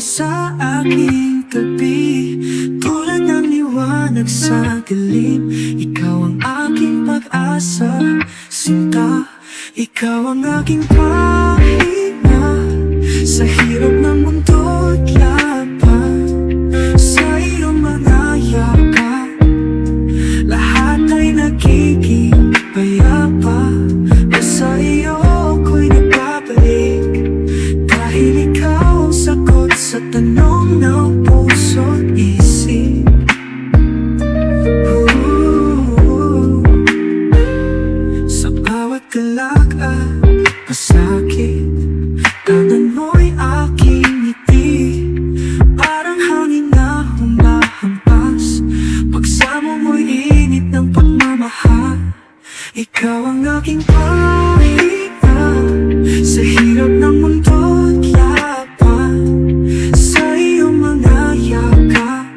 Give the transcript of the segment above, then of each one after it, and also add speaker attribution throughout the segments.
Speaker 1: sa aking tabi, tulad ng liwanag sa dilim. Ikaw ang aking pag-asa, sinta. Ikaw ang aking pahinga sa hirap ng mundo't laban. Sa iyong mga yakap, lahat ay nagiging payapa. Sa iyo ako'y nagbabalik, dahil ikaw ang sagot sa tanong ng puso't isip. Sa bawat galak at pasakit, tangan mo'y aking ngiti. Parang hangin na humahampas, pagsamo mo'y init ng pagmamahal. Ikaw ang aking pahinga sa hirap ng mundo't laban. Sa iyong mga yakap,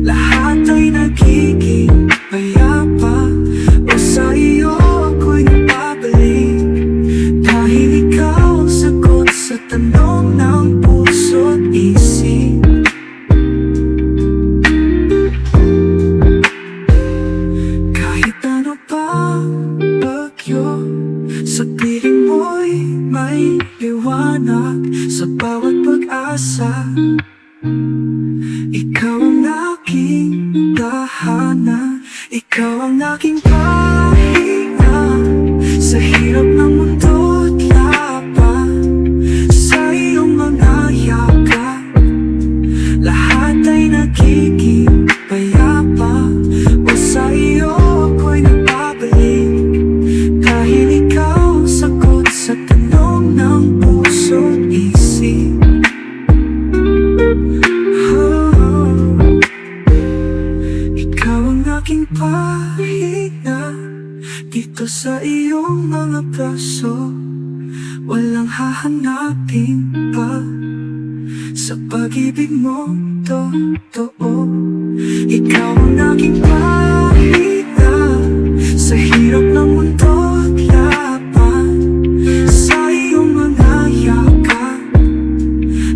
Speaker 1: lahat ay nagiging payapa. O sa iyo ako'y nagbabalik, dahil ikaw ang sagot sa tanong ng puso't isip. Kahit ano pang bagyo, sa piling mo'y may liwanag. Sa bawat pag-asa, ikaw ang aking tahanan. Ikaw ang aking pahinga sa hirap ng mundo't laban. Sa iyong mga yakap, lahat ay nagiging payapa. O sa iyo ako'y nagbabalik, dahil ikaw ang sagot sa tanong ng puso't isip. Ikaw ang aking pahinga dito sa iyong mga braso. Walang hahanapin pa sa pag-ibig mong totoo. Ikaw ang aking pahinga sa hirap ng mundo't laban. Sa iyong mga yakap,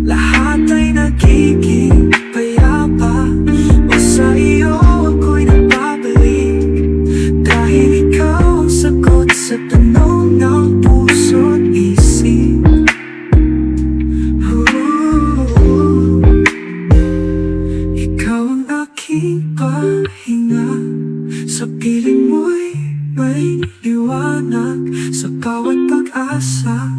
Speaker 1: lahat ay nagiging payapa. O sa iyo ako'y nagbabalik, dahil ikaw ang sagot sa tanong ng puso't isip. Ikaw ang aking pahinga, sa piling mo'y may liwanag. Sa bawat pag-asa,